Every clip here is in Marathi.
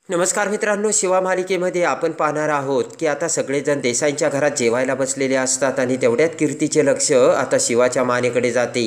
नमस्कार मित्रांनो, शिवा मालिकेमध्ये आपण पाहणार आहोत की आता सगळेजण देसाईंच्या घरात जेवायला बसलेले असतात आणि तेवढ्यात कीर्तीचे लक्ष आता शिवाच्या मानेकडे जाते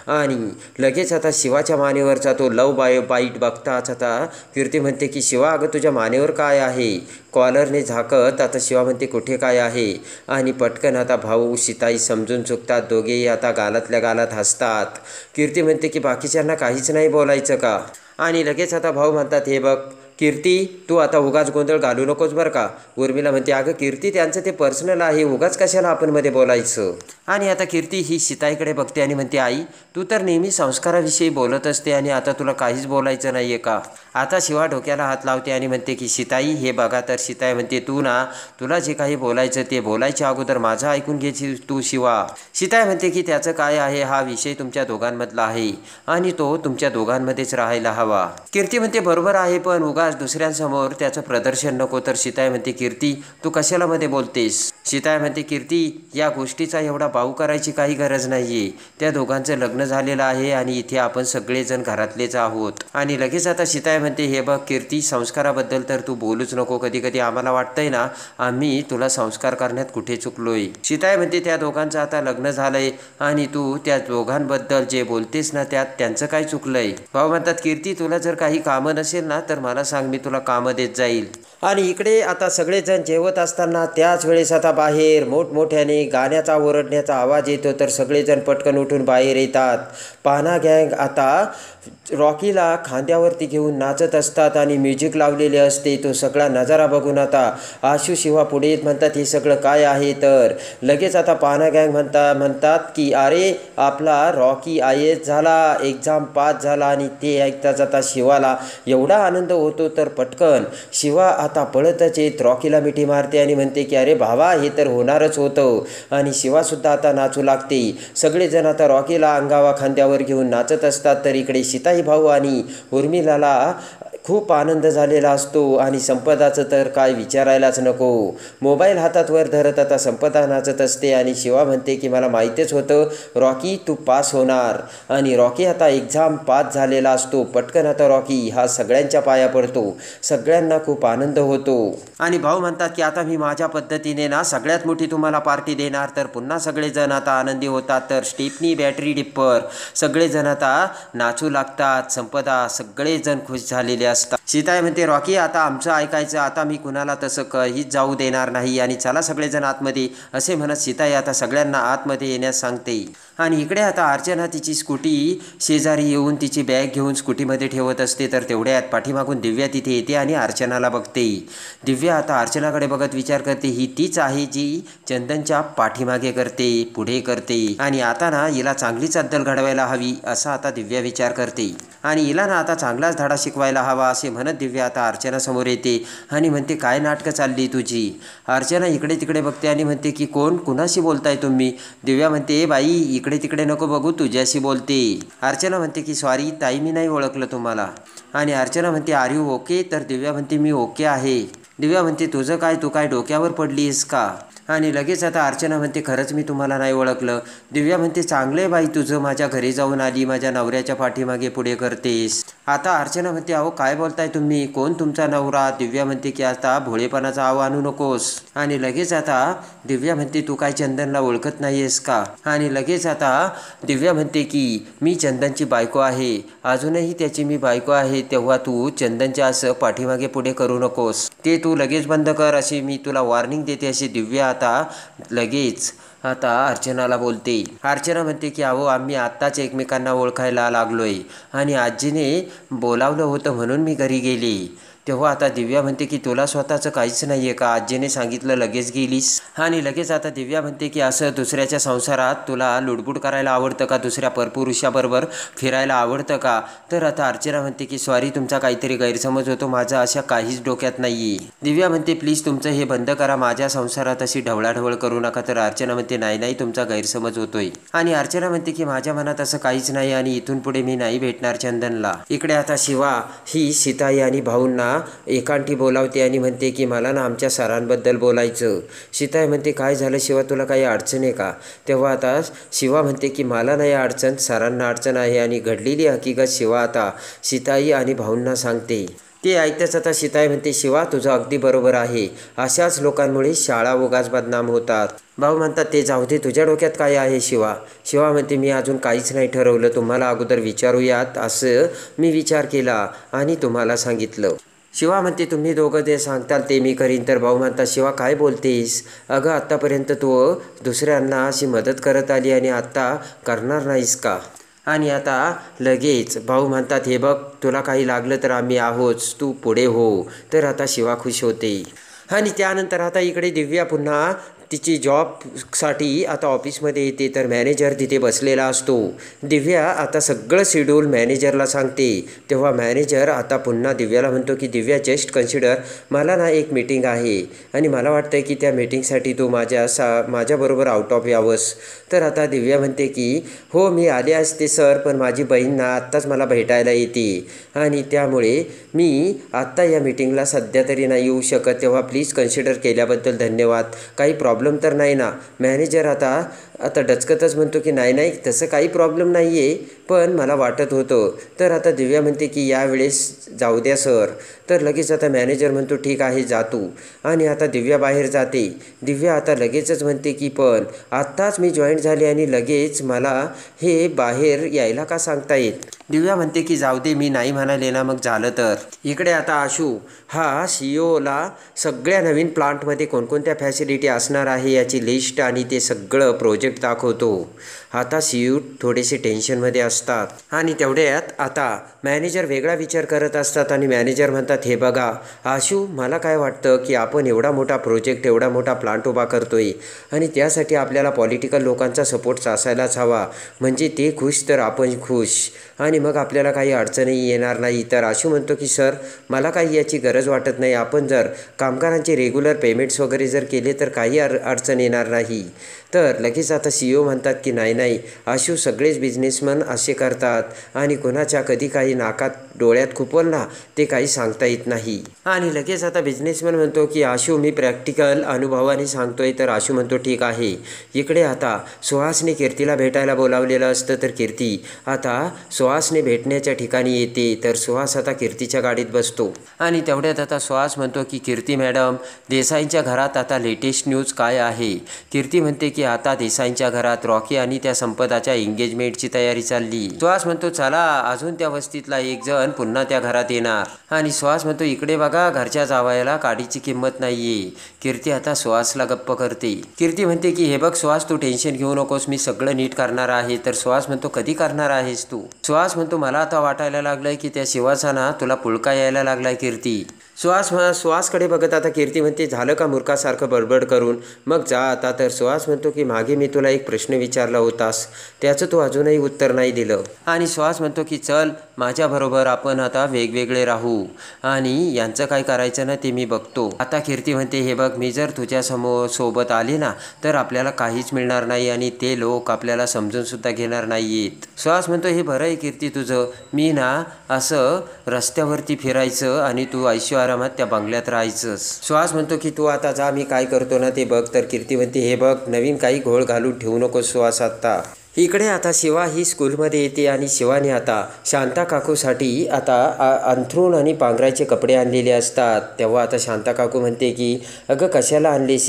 आणि लगेच आता शिवाच्या मानेवरचा तो लव बाईट बघताच आता कीर्ती म्हणते की शिवा, अगं तुझ्या मानेवर काय आहे? कॉलरने झाकत आता शिवा म्हणते कुठे काय आहे? आणि पटकन आता भाऊ सीताई समजून चुकतात. दोघेही आता गालातल्या गालात हसतात. कीर्ती म्हणते की बाकीच्यांना काहीच नाही बोलायचं का? आणि लगेच आता भाऊ म्हणतात, हे बघ कीर्ती, तू आता उगाच गोंधळ घालू नकोस बरं का. उर्मिला म्हणते, अगं कीर्ती, त्यांचं ते पर्सनल आहे, उगाच कशाला आपण मध्ये बोलायचं. आणि आता कीर्ती ही सीताईकडे बघते आणि म्हणते, आई तू तर नेहमी संस्काराविषयी बोलत असते आणि आता तुला काहीच बोलायचं नाही आहे का? आता शिवा डोक्याला हात लावते आणि म्हणते की सीताई हे बघा. तर सीताई म्हणते, तुला जे काही बोलायचं ते बोलायच्या अगोदर माझं ऐकून घ्यायची तू शिवा. सीताई म्हणते की त्याचं काय आहे, हा विषय तुमच्या दोघांमधला आहे आणि तो तुमच्या दोघांमध्येच राहायला हवा. कीर्ती म्हणते बरोबर आहे, पण उगाच दुसऱ्यांसमोर त्याचं प्रदर्शन नको. तर सीताई म्हणते, कीर्ती तू कशाला मध्ये बोलतेस? सीताई म्हणते, कीर्ती या गोष्टीचा एवढा बाऊ करायची काही गरज नाहीये. त्या दोघांचं लग्न झालेलं आहे आणि इथे आपण सगळेजण घरातलेच आहोत. आणि लगेच आता सीताई म्हणते, हे बघ कीर्ती, संस्काराबद्दल तर तू बोलूच नको. कधी कधी आम्हाला वाटतंय ना आम्ही तुला संस्कार करण्यात कुठे चुकलोय. सीताई म्हणते, त्या दोघांचं आता लग्न झालंय आणि तू त्या दोघांबद्दल जे बोलतेस ना त्यात त्यांचं काय चुकलंय? भाऊ म्हणतात, कीर्ती तुला जर काही कामं नसेल ना तर मला सांग, मी तुला कामं देत जाईल. आणि इकडे आता सगळेजण जेवत असताना त्याच वेळेस आता बाहेर मोठमोठ्याने गाण्याचा ओरडण्याचा आवाज येतो. तर सगळेजण पटकन उठून बाहेर येतात. पाना गँग आता रॉकीला खांद्यावरती घेऊन नाचत असतात आणि म्युझिक लावलेले असते. तो सगळा नजारा बघून आता आशू शिवा पुढे येत म्हणतात, हे सगळं काय आहे? तर लगेच आता पाना गँग म्हणतात की अरे आपला रॉकी IAS झाला, एक्झाम पास झाला. आणि ते ऐकताच आता शिवाला एवढा आनंद होतो. तर पटकन शिवा आता पळतच येत रॉकीला मिठी मारते आणि म्हणते की अरे भावा, हे तर होणारच होतं. आणि शिवासुद्धा आता नाचू लागते. सगळेजण आता रॉकीला अंगावा खांद्यावर घेऊन नाचत असतात. तर इकडे सीताई भाऊ आणि उर्मिलाला खूप आनंद झालेला असतो आणि संपदाचं तर काय विचारायलाच नको. मोबाईल हातात वर धरत आता संपदा नाचत असते आणि शिवा म्हणते की मला माहीतच होतं रॉकी तू पास होणार. आणि रॉकी आता एक्झाम पास झालेला असतो. पटकन आता रॉकी हा सगळ्यांच्या पाया पडतो. सगळ्यांना खूप आनंद होतो. आणि भाऊ म्हणतात की आता मी माझ्या पद्धतीने ना सगळ्यात मोठी तुम्हाला पार्टी देणार. तर पुन्हा सगळेजण आता आनंदी होतात. तर स्टेपनी, बॅटरी, डिप्पर सगळेजण आता नाचू लागतात. संपदा सगळेजण खुश झालेले असतात. सीताई म्हणते, रॉकी आता आमचं ऐकायचं, आता मी कुणाला तसं काहीच जाऊ देणार नाही आणि चला सगळेजण आतमध्ये, असे म्हणत सीताई आता सगळ्यांना आतमध्ये येण्यास सांगते. आणि इकडे आता अर्चना तिची स्कूटी शेजारी येऊन तिची बॅग घेऊन स्कूटीमध्ये ठेवत असते. तर तेवढ्यात पाठीमागून दिव्या तिथे येते आणि अर्चनाला बघते. दिव्या आता अर्चनाकडे बघत विचार करते, ही तीच आहे जी चंदनच्या पाठीमागे करते, पुढे करते आणि आता ना हिला चांगलीच अद्दल घडवायला हवी असा आता दिव्या विचार करते. आणि हिला ना आता चांगलाच धडा शिकवायला हवा असे म्हणत दिव्या आता अर्चनासमोर येते आणि म्हणते, काय नाटकं चालली तुझी? अर्चना इकडे तिकडे बघते आणि म्हणते की कुणाशी बोलताय तुम्ही? दिव्या म्हणते, बाई इकडे तिकडे नको बघू, तुझ्याशी बोलते. अर्चना म्हणते की सॉरी ताई, मी नाही ओळखलं तुम्हाला. आणि अर्चना म्हणते, आर यू ओके? तर दिव्या म्हणते, मी ओके आहे. दिव्या म्हणते, तुझं काय, तू काय डोक्यावर पडलीस का? आणि लगेच आता अर्चना म्हणते, खरंच मी तुम्हाला नाही ओळखलं. दिव्या म्हणते, चांगले बाई तुझं, माझ्या घरी जाऊन आली, माझ्या नवऱ्याच्या पाठीमागे पुढे करतेस. आता अर्चना म्हणते, अहो काय बोलताय तुम्ही, कोण तुमचा नवरा? दिव्या म्हणते की आता भोळेपणाचा आव आणू नकोस. आणि लगेच आता दिव्या म्हणते, तू काय चंदनला ओळखत नाहीयेस का? आणि लगेच आता दिव्या म्हणते की मी चंदनची बायको आहे, अजूनही त्याची मी बायको आहे, तेव्हा तू चंदनच्या असं पाठीमागे पुढे करू नकोस, ते तू लगेच बंद कर, अशी मी तुला वॉर्निंग देते. अशी दिव्या आता लगेच आता अर्चनाला बोलते. अर्चना म्हणते की अहो आम्ही आत्ताच एकमेकांना ओळखायला लागलोय आणि आजीने बोलावलं होतं म्हणून मी घरी गेली. तेव्हा आता दिव्या म्हणते की तुला स्वतःचं काहीच नाही आहे का? आजीने सांगितलं लगेच गेलीस? आणि लगेच आता दिव्या म्हणते की असं दुसऱ्याच्या संसारात तुला लुडबुड करायला आवडतं का? दुसऱ्या परपुरुषाबरोबर फिरायला आवडतं का? तर आता अर्चना म्हणते की सॉरी, तुमचा काहीतरी गैरसमज होतो, माझा अशा काहीच डोक्यात नाही आहे. दिव्या म्हणते, प्लीज तुमचं हे बंद करा, माझ्या संसारात अशी ढवळाढवळ करू नका. तर अर्चना म्हणते, नाही तुमचा गैरसमज होतोय. आणि अर्चना म्हणते की माझ्या मनात असं काहीच नाही आणि इथून पुढे मी नाही भेटणार चंदनला. इकडे आता शिवा ही सीताई आणि भाऊंना एकांटी बोलावते आणि म्हणते की मला ना आमच्या सरांबद्दल बोलायचं. सीताई म्हणते, काय झालं शिवा, तुला काही अडचण आहे का? तेव्हा आता शिवा म्हणते की मला नाही अडचण, सरांना अडचण आहे. आणि घडलेली हकीकत शिवा आता सीताई आणि भाऊंना सांगते. ते ऐकताच आता सीताई म्हणते, शिवा तुझं अगदी बरोबर आहे, अशाच लोकांमुळे शाळा उगाच बदनाम होतात. भाऊ म्हणतात, ते जाऊ दे, तुझ्या डोक्यात काय आहे शिवा? शिवा म्हणते, मी अजून काहीच नाही ठरवलं, तुम्हाला अगोदर विचारूयात असं मी विचार केला आणि तुम्हाला सांगितलं. शिवा म्हणते, तुम्ही दोघं जे सांगताल ते मी करीन. तर भाऊ म्हणतात, शिवा काय बोलतेस? अगं आत्तापर्यंत तू दुसऱ्यांना अशी मदत करत आली आणि आत्ता करणार नाहीस का? आणि आता लगेच भाऊ म्हणतात, हे बघ, तुला काही लागलं तर आम्ही आहोत, तू पुढे हो. तर आता शिवा खुश होते. आणि त्यानंतर आता इकडे दिव्या पुन्हा तिची जॉबसाठी आता ऑफिसमध्ये येते. तर मॅनेजर तिथे बसलेला असतो. दिव्या आता सगळं शेड्यूल मॅनेजरला सांगते. तेव्हा मॅनेजर आता पुन्हा दिव्याला म्हणतो की, दिव्या जस्ट कन्सिडर, मला ना एक मीटिंग आहे आणि मला वाटतं की त्या मीटिंगसाठी तू माझ्याबरोबर आउट ऑफ यावंस. तर आता दिव्या म्हणते की, हो मी आले असते सर, पण माझी बहीण ना आत्ताच मला भेटायला येते आणि त्यामुळे मी आत्ता या मीटिंगला सध्या तरी नाही येऊ शकत. तेव्हा प्लीज कन्सिडर केल्याबद्दल धन्यवाद. काही प्रॉब्लेम तर नाही ना? मॅनेजर आता डचकतच म्हणतो की, नाही नाही, तसं काही प्रॉब्लेम नाही आहे, पण मला वाटत होतं. तर आता दिव्या म्हणते की, यावेळेस जाऊ द्या सर. तर लगेच आता मॅनेजर म्हणतो, ठीक आहे जा तू. आणि आता दिव्या बाहेर जाते. दिव्या आता लगेचच म्हणते की, पण आत्ताच मी जॉईन झाले आणि लगेच मला हे बाहेर यायला का सांगतायत? दिव्या म्हणते की, जाऊ दे, मी नाही म्हणाले ना, मग झालं तर. इकडे आता आशू हा सीईओला सगळ्या नवीन प्लांटमध्ये कोणकोणत्या फॅसिलिटी असणार आहे याची लिस्ट आणि ते सगळं प्रोजेक्ट दाखवतो. आता सीईओ थोडेसे टेन्शनमध्ये असतात आणि तेवढ्यात आता मॅनेजर वेगळा विचार करत असतात आणि मॅनेजर म्हणतात, हे बघा आशू, मला काय वाटतं की आपण एवढा मोठा प्रोजेक्ट, एवढा मोठा प्लांट उभा करतोय आणि त्यासाठी आपल्याला पॉलिटिकल लोकांचा सपोर्ट असायलाच हवा. म्हणजे ते खुश तर आपण खुश आणि मग आपल्याला काही अडचणही येणार नाही. तर आशू म्हणतो की, सर मला काही याची गरज वाटत नाही. आपण जर कामगारांचे रेग्युलर पेमेंट्स वगैरे जर केले तर काही अडचण येणार नाही. तर लगेच आता सीईओ म्हणतात की, नाही नाही आशू, सगळेच बिझनेसमॅन असे करतात आणि कोणाच्या कधी काही नाकात डोळ्यात खुपवल ना, ते काही सांगता येत नाही. आणि लगेच आता बिझनेसमॅन म्हणतो की, आशू मी प्रॅक्टिकल अनुभवाने सांगतोय. तर आशू म्हणतो, ठीक आहे. इकडे आता सुहासने कीर्तीला भेटायला बोलावलेलं असतं. तर कीर्ती आता सुहासने भेटण्याच्या ठिकाणी येते. तर सुहास आता कीर्तीच्या गाडीत बसतो आणि तेवढ्यात आता सुहास म्हणतो की, कीर्ती मॅडम, देसाईंच्या घरात आता लेटेस्ट न्यूज काय आहे? कीर्ती म्हणते की, आता देसाईंच्या घरात रॉकी आणि त्या संपदाच्या एंगेजमेंटची तयारी चालली. सुहास म्हणतो, चला, अजून त्या वस्तीतला एक जण पुन्हा त्या घरात येणार. आणि सुहास म्हणतो, इकडे बघा, घरच्या जावयाला काडीची किंमत नाहीये. कीर्ती आता सुहासला गप्प करते. कीर्ती म्हणते की, हे बघ सुहास, तू टेन्शन घेऊ नकोस, मी सगळं नीट करणार आहे. तर सुहास म्हणतो, कधी करणार आहेस तू? सुहास म्हणतो, मला आता वाटायला लागलंय की त्या शिवाचा ना तुला पुळका यायला लागलाय कीर्ती. सुहासकडे बघत आता कीर्ती म्हणते, झालं का मूर्खासारखं बडबड करून, मग जा आता. तर सुहास म्हणतो की, मागे मी तुला एक प्रश्न विचारला होतास, त्याचं तू अजूनही उत्तर नाही दिलं. आणि सुहास म्हणतो की, चल माझ्याबरोबर आपण आता वेगवेगळे राहू आणि यांचं काय करायचं ना ते मी बघतो. आता कीर्ती म्हणते, हे बघ, मी जर तुझ्या सोबत आले ना तर आपल्याला काहीच मिळणार नाही आणि ते लोक आपल्याला समजून सुद्धा घेणार नाहीयेत. सुहास म्हणतो, हे बरं आहे कीर्ती तुझं, मी ना असं रस्त्यावरती फिरायचं आणि तू आरामात त्या बंगल्यात राहायचंच. सुहास म्हणतो की, तू आता जा, मी काय करतो ना ते बघ. तर कीर्ती म्हणते, हे बघ, नवीन काही घोळ घालून ठेवू नको सुहास आत्ता. इकडे आता शिवा ही स्कूलमध्ये येते आणि शिवाने आता शांता काकूसाठी आता अंथरूण आणि पांघरायचे कपडे आणलेले असतात. तेव्हा आता शांता काकू म्हणते की, अगं कशाला आणलेस?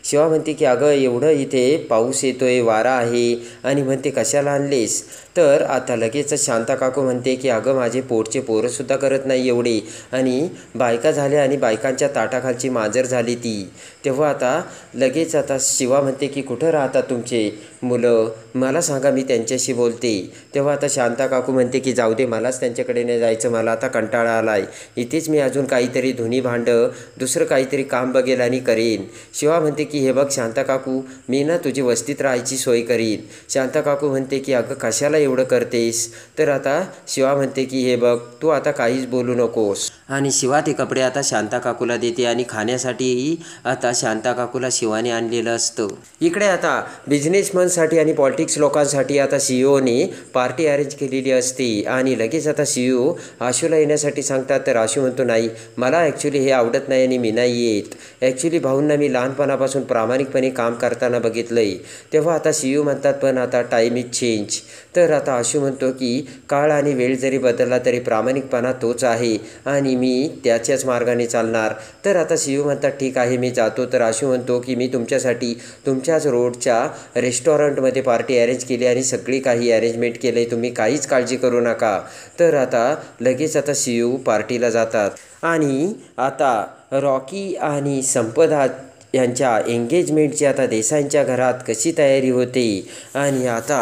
शिवा म्हणते की, अगं एवढं इथे पाऊस येतोय, वारा आहे आणि म्हणते कशाला आणलेस? तर आता लगेचच शांता काकू म्हणते की, अगं माझे पोटचे पोरंसुद्धा करत नाही एवढे आणि बायका झाल्या आणि बायकांच्या ताटाखालची मांजर झाली ती. तेव्हा आता लगेच आता शिवा म्हणते की, कुठं राहतात तुमचे मुलं? मला सांगा, मी त्यांच्याशी बोलते. तेव्हा आता शांता काकू म्हणते की, जाऊ दे, मलाच त्यांच्याकडे नाही जायचं, मला आता कंटाळा आला आहे. इथेच मी अजून काहीतरी धुणी भांडं दुसरं काहीतरी काम बघेल आणि करेन. शिवा म्हणते की, हे बघ शांता काकू, मी ना तुझी वस्तीत राहायची सोय करीन. शांता काकू म्हणते की, अगं कशाला एवढं करतेस? तर आता शिवा म्हणते की, हे बघ, तू आता काहीच बोलू नकोस. आणि शिवा ते कपडे आता शांता काकूला देते आणि खाण्यासाठीही आता शांता काकूला शिवाने आणलेलं असतं. इकडे आता बिझनेसमनसाठी आणि पॉलिटिक्स लोकांसाठी आता सीईओने पार्टी अरेंज केलेली असते आणि लगेच आता सीईओ आशूला येण्यासाठी सांगतात. तर आशू म्हणतो, नाही, मला ॲक्च्युली हे आवडत नाही आणि मी नाही येत. ॲक्च्युली भाऊंना मी लहानपणापासून प्रामाणिकपणे काम करताना बघितलं आहे. तेव्हा आता सीईओ म्हणतात, पण आता टाईम इज चेंज. तर आता आशू म्हणतो की, काळ आणि वेळ जरी बदलला तरी प्रामाणिकपणा तोच आहे आणि आणि मी त्याच्याच मार्गाने चालणार. तर आता शिव म्हणतात ठीक आहे मी जातो. तर आशू म्हणतो की मी तुमच्यासाठी तुमच्याच रोडच्या रेस्टॉरंटमध्ये पार्टी अरेंज केली आणि सगळी काही अरेंजमेंट केलं आहे, तुम्ही काहीच काळजी करू नका. तर आता लगेच आता शिव पार्टीला जातात आणि आता रॉकी आणि संपदा यांच्या एंगेजमेंटची आता देसाईंच्या घरात कशी तयारी होते आणि आता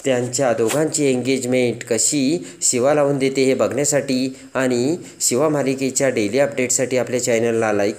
त्यांच्या दोघांची एंगेजमेंट कशी शिवा लावून देते हे बघण्यासाठी आणि शिवा मालिकेच्या डेली अपडेटसाठी आपल्या चॅनलला लाईक